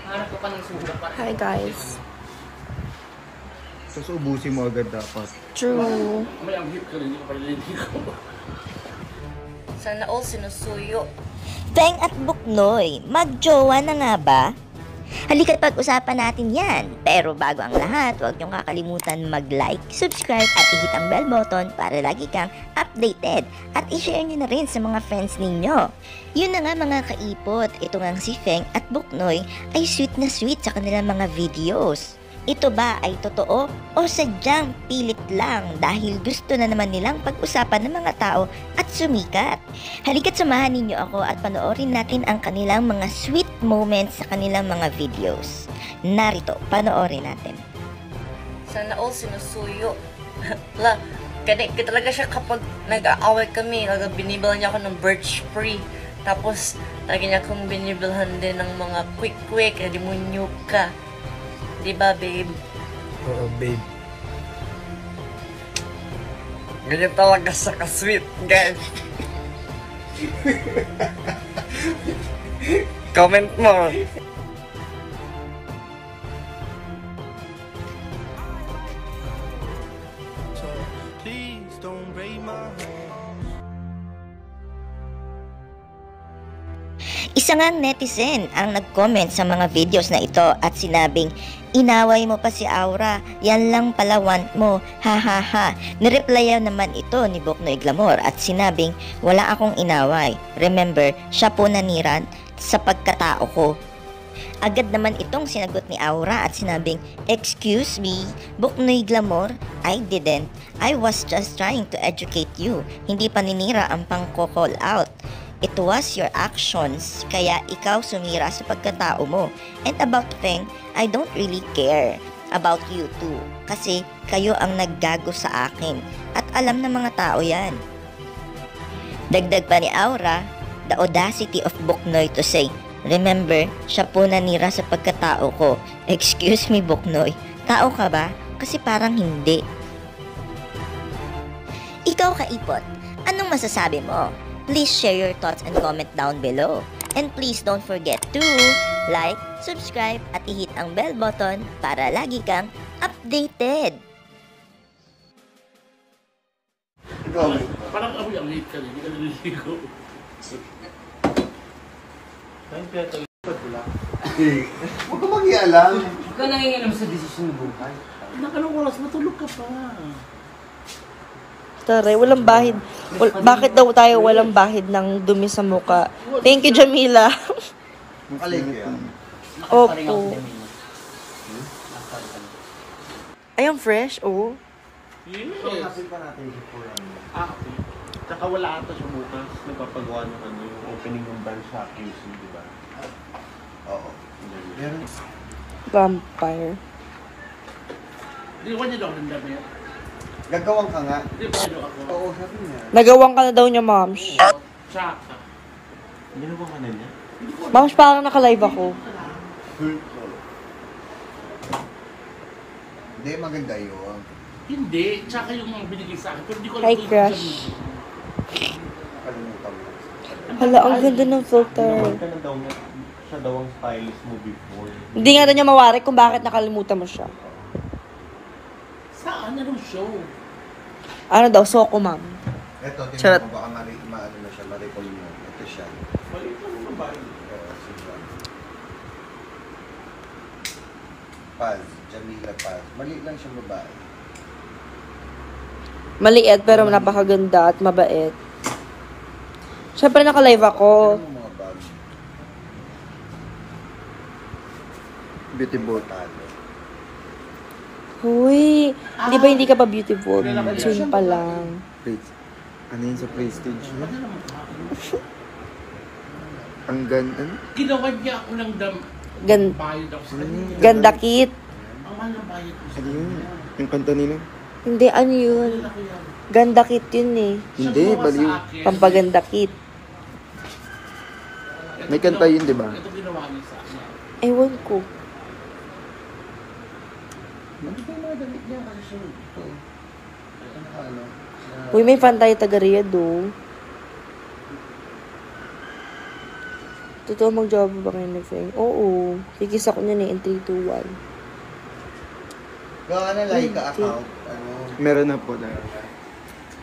Hi guys. Tapos ubusin mo agad dapat. True. Sana all sinusuyo. Feng at Buknoy, magjowa na nga ba? Halika't pag-usapan natin yan. Pero bago ang lahat, huwag niyong kakalimutan mag-like, subscribe at i-hit ang bell button para lagi kang updated. At i-share niyo na rin sa mga friends ninyo. Yun na nga mga kaipot, ito ngang si Feng at Buknoy ay sweet na sweet sa kanilang mga videos. Ito ba ay totoo o sadyang pilit lang dahil gusto na naman nilang pag-usapan ng mga tao at sumikat? Halika't samahan ninyo ako at panoorin natin ang kanilang mga sweet moments sa kanilang mga videos. Narito, panoorin natin. Sana all sinusuyo. La, kaya talaga siya kapag nag-aaway kami, binibilan niya ako ng birch free. Tapos, lagi niya akong binibilhan din ng mga quick-quick, na demonyo ka. Diba, babe? Oo, babe. Ganyan talaga sa ka-sweet, guys. Comment mo. Please don't break my heart. Isa ngang netizen ang nag-comment sa mga videos na ito at sinabing, inaway mo pa si Aura, yan lang pala want mo, ha ha ha. Nireplyan naman ito ni Buknoy Glamour at sinabing, wala akong inaway. Remember, siya po naniran sa pagkatao ko. Agad naman itong sinagot ni Aura at sinabing, excuse me, Buknoy Glamour, I didn't. I was just trying to educate you. Hindi paninira ang pang-call out. It was your actions, kaya ikaw sumira sa pagkatao mo. And about Feng, I don't really care about you too. Kasi kayo ang naggago sa akin. At alam ng mga tao yan. Dagdag pa ni Aura, the audacity of Buknoy to say, remember, siya po nanira sa pagkatao ko. Excuse me, Buknoy, tao ka ba? Kasi parang hindi. Ikaw kaipot, anong masasabi mo? Please share your thoughts and comment down below. And please don't forget to like, subscribe at i-hit ang bell button para lagi kang updated. Parang ako yung late ka rin, hindi ka naliligo. Huwag ka mag-ialam. Huwag ka nanginginom sa desisyon ng buhay. Nakanong oras, matulog ka pa. Taray, walang bahid. Bakit daw tayo walang bahid ng dumi sa muka? Thank you, Jamila. Alay kaya. Opo. Ayun, fresh, oh. Yes. Hanapin pa natin before ano. Okay. Tsaka wala ata siya bukas. Nagpapagawa ng ano, yung opening ng brand sa QC, di ba? Oo. Meron. Vampire. Di ba niya daw ng dami? Gagawang ka nga. Di ba niya ako? Oo, sabi niya. Nagawang ka na daw niya, moms. Tsaka. Ginawa ka na niya? Moms, parang naka-live ako. Hindi, maganda yun. Hindi. Tsaka yung mga binigay sa akin. Pero di ko alam Hi, kung crush. Nakalimutan mo. Hala, ang ganda ng filter. Ginawa ka na daw niya. Siya daw ang stylist mo before. Hindi nga daw niya mawari kung bakit nakalimutan mo siya. Saan? Anong show? Ano daw, Soko, ma'am. Ito, Charot. tingnan mo, baka maano na siya, maripol mo. Ito siya. Maliit lang ang babae. Si John. Paz, Jamila Paz. Maliit lang siyang babae. Maliit pero napakaganda at mabait. Siyempre naka-live ako. Ano mga bag? Beautiful. Huy, di ba hindi ka pa beautiful? Soon pa lang. Ano yun sa prestige? Ano naman ka? Ang ganda. Ginawa niya ako ng bayad ako sa kanya. Ganda kit. Ang mahal ng bayad ko sa Ano yun? kanya. Yung kanta nila? Hindi, ano yun? Ako yan. Ganda kit yun eh. Hindi, Siya gumawa baliw. sa akin. Pampaganda kit. Ito May kanta yun, di ba? Ito ginawa niya sa akin. Ewan ko. Ano ba yung mga damit niya? Kasi siya ito. Ano? Uy, may fan tayo taga Riyadh oh. Totoo mag-job ba kayo ni Feng? Oo. Kikis ako niyan in 3, 2, 1. Gawa na like account. Ano? Meron na po na.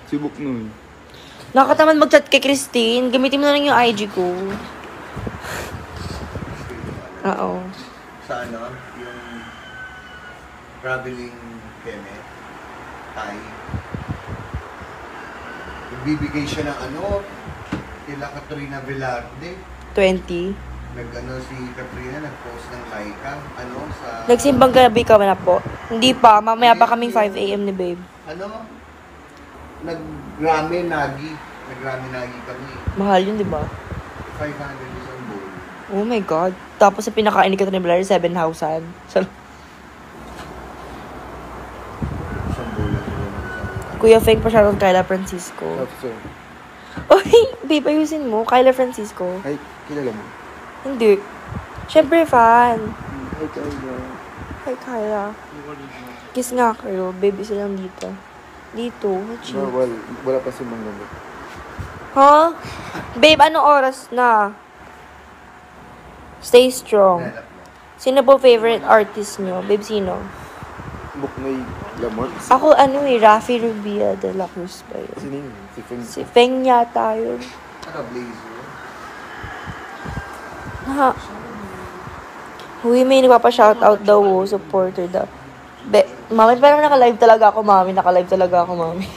Subok nun. Nakakatamad mag-chat kay Christine. Gamitin mo na lang yung IG ko. Oo. Sa ano? Yung traveling keme. Thai. Bibigay siya ng ano? Kila Katrina Velarde. 20. Nag-ano si Katrina, nag-post ng Laika. Ano? Sa... Nagsimbang gabi ka na po. Hindi pa. Mamaya pa kaming 5 a.m. ni babe. Ano? Nag-rame nagi. Nag-rame nagi kami. Mahal yun, di ba? 500 isang bowl. Oh my God. Tapos sa pinakain ni Catherine Blair, 7,000. So, Isang bowl lang yun. Isang... Kuya Feng pa shoutout Kyla Francisco. Tapos, Oy, babe, ayusin mo. Kyla Francisco. ay, kilala mo. Hindi. Siyempre, fan. Ay, kaya. Hi, Kyla. Kiss nga kayo. Baby silang dito. Dito. Hachi. Wala pa si Mang Gamot. Huh? Babe, anong oras na? Stay strong. Lalap mo. Sino po favorite artist nyo? Babe, sino? Buknoy Lamot. Ako, Rafi Rubia de la Cruz ba yun? Sino yun? Si Feng. Si Feng yata yun. Ano, blazer? Ha? Uy, may nagpapa-shoutout daw, supporter daw. Mami, pero naka-live talaga ako, mami. Naka-live talaga ako, mami.